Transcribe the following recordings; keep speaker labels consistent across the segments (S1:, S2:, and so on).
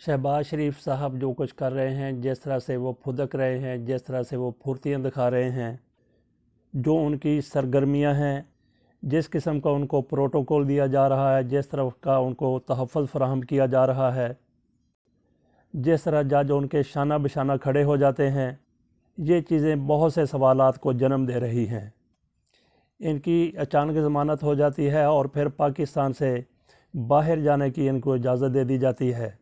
S1: शहबाज शरीफ साहब जो कुछ कर रहे हैं, जिस तरह से वो फुदक रहे हैं, जिस तरह से वो फुर्तियाँ दिखा रहे हैं, जो उनकी सरगर्मियाँ हैं, जिस किस्म का उनको प्रोटोकॉल दिया जा रहा है, जिस तरह का उनको तहफ़्फ़ुज़ फराहम किया जा रहा है, जिस तरह जज उनके शाना बशाना खड़े हो जाते हैं, ये चीज़ें बहुत से सवालात को जन्म दे रही हैं। इनकी अचानक ज़मानत हो जाती है और फिर पाकिस्तान से बाहर जाने की इनको इजाज़त दे दी जाती है।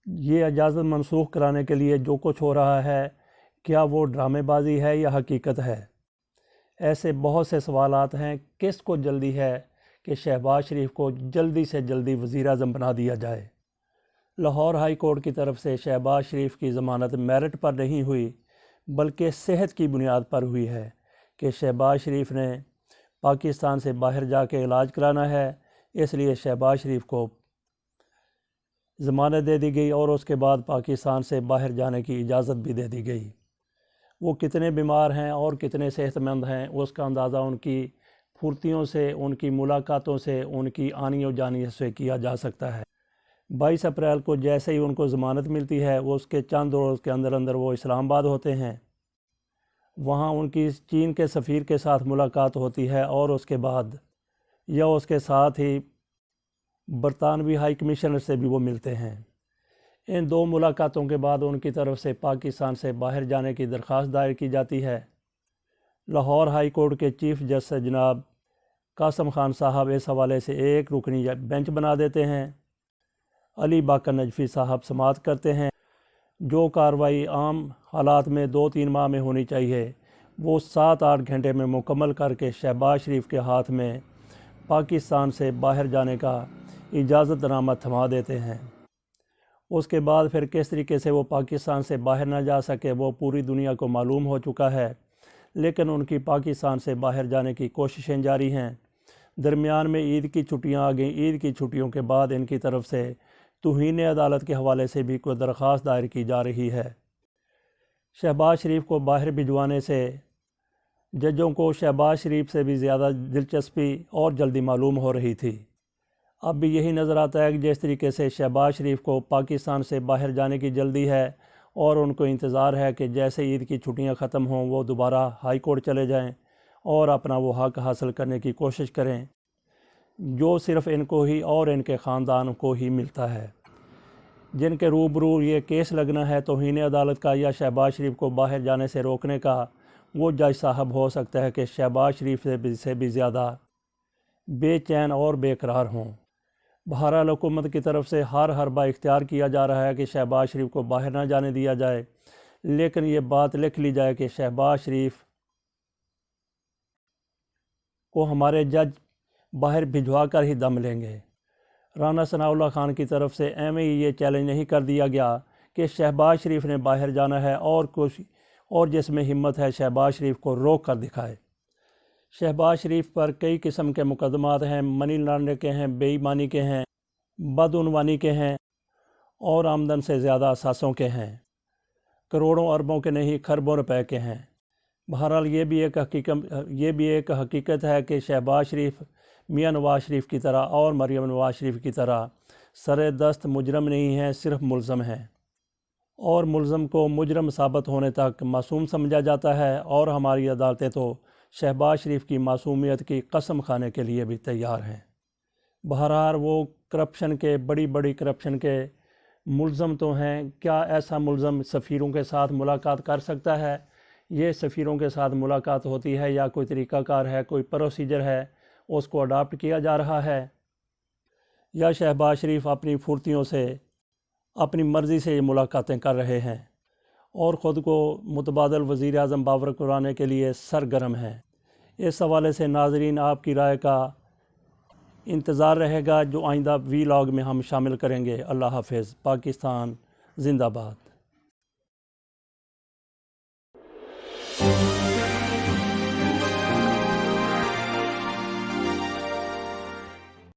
S1: ये इजाज़त मनसूख कराने के लिए जो कुछ हो रहा है, क्या वो ड्रामेबाजी है या हकीकत है? ऐसे बहुत से सवालात हैं। किस को जल्दी है कि शहबाज शरीफ को जल्दी से जल्दी वज़ीर-ए-आज़म बना दिया जाए? लाहौर हाई कोर्ट की तरफ से शहबाज शरीफ की ज़मानत मेरिट पर नहीं हुई, बल्कि सेहत की बुनियाद पर हुई है कि शहबाज शरीफ ने पाकिस्तान से बाहर जाके इलाज कराना है, इसलिए शहबाज शरीफ को ज़मानत दे दी गई और उसके बाद पाकिस्तान से बाहर जाने की इजाज़त भी दे दी गई। वो कितने बीमार हैं और कितने सेहतमंद हैं, उसका अंदाज़ा उनकी फुर्तियों से, उनकी मुलाकातों से, उनकी आनी और जानी से किया जा सकता है। 22 अप्रैल को जैसे ही उनको ज़मानत मिलती है, वो उसके चंद रोज़ के अंदर अंदर वो इस्लामाबाद होते हैं। वहाँ उनकी चीन के सफ़ीर के साथ मुलाकात होती है और उसके बाद या उसके साथ ही बरतानवी हाई कमिश्नर से भी वो मिलते हैं। इन दो मुलाकातों के बाद उनकी तरफ से पाकिस्तान से बाहर जाने की दरख्वास्त दायर की जाती है। लाहौर हाई कोर्ट के चीफ जस्टिस जनाब कासम खान साहब इस हवाले से एक रुकनी बेंच बना देते हैं। अली बाकर नजफ़ी साहब समाअत करते हैं। जो कार्रवाई आम हालात में 2-3 माह में होनी चाहिए, वो 7-8 घंटे में मुकम्मल करके शहबाज शरीफ के हाथ में पाकिस्तान से बाहर जाने का इजाज़तनामा थमा देते हैं। उसके बाद फिर किस तरीके से वो पाकिस्तान से बाहर ना जा सके, वो पूरी दुनिया को मालूम हो चुका है, लेकिन उनकी पाकिस्तान से बाहर जाने की कोशिशें जारी हैं। दरमियान में ईद की छुट्टियां आ गईं। ईद की छुट्टियों के बाद इनकी तरफ से तौहीन अदालत के हवाले से भी कोई दरख्वास्त दायर की जा रही है। शहबाज शरीफ को बाहर भिजवाने से जजों को शहबाज शरीफ से भी ज़्यादा दिलचस्पी और जल्दी मालूम हो रही थी। अब भी यही नज़र आता है कि जिस तरीके से शहबाज शरीफ को पाकिस्तान से बाहर जाने की जल्दी है और उनको इंतज़ार है कि जैसे ईद की छुट्टियां ख़त्म हों वो दोबारा हाई कोर्ट चले जाएं और अपना वो हक़ हासिल करने की कोशिश करें, जो सिर्फ़ इनको ही और इनके ख़ानदान को ही मिलता है। जिनके रूबरू ये केस लगना है तौहीन अदालत का या शहबाज शरीफ को बाहर जाने से रोकने का, वो जज साहब हो सकता है कि शहबाज शरीफ से भी ज़्यादा बेचैन और बेकरार हों। बहरहाल हुकूमत की तरफ से हर हरबा इख्तियार किया जा रहा है कि शहबाज शरीफ को बाहर ना जाने दिया जाए, लेकिन ये बात लिख ली जाए कि शहबाज शरीफ को हमारे जज बाहर भिजवा कर ही दम लेंगे। राना सनाउल्लाह खान की तरफ से एवं ही ये चैलेंज नहीं कर दिया गया कि शहबाज शरीफ ने बाहर जाना है और कुछ और जिसमें हिम्मत है शहबाज शरीफ को रोक कर दिखाए। शहबाज शरीफ पर कई किस्म के मुकदमात हैं, मनी लॉन्ड्रिंग के हैं, बेईमानी के हैं, बदउनवानी के हैं और आमदन से ज़्यादा असासों के हैं। करोड़ों अरबों के नहीं, खरबों रुपए के हैं। बहरहाल ये भी एक हकीकत है कि शहबाज शरीफ मियां नवाज शरीफ की तरह और मरियम नवाज शरीफ की तरह सरे दस्त मुजरम नहीं हैं, सिर्फ मुलज़म हैं और मुलज़म को मुजरम साबित होने तक मासूम समझा जाता है और हमारी अदालतें तो शहबाज शरीफ की मासूमियत की कसम खाने के लिए भी तैयार हैं। बहरहाल वो करप्शन के बड़ी करप्शन के मुलज़म तो हैं। क्या ऐसा मुलज़म सफ़ीरों के साथ मुलाकात कर सकता है? ये सफ़ीरों के साथ मुलाकात होती है या कोई तरीक़ाकार है, कोई प्रोसीजर है, उसको अडाप्ट किया जा रहा है, या शहबाज शरीफ अपनी फुर्तियों से अपनी मर्ज़ी से ये मुलाकातें कर रहे हैं और ख़ुद को मुतबादल वज़ीर-ए-आज़म बावर कराने के लिए सरगर्म हैं? इस हवाले से नाज़रीन आपकी राय का इंतज़ार रहेगा, जो आइंदा वीलॉग में हम शामिल करेंगे। अल्लाह हाफ़िज़। पाकिस्तान ज़िंदाबाद।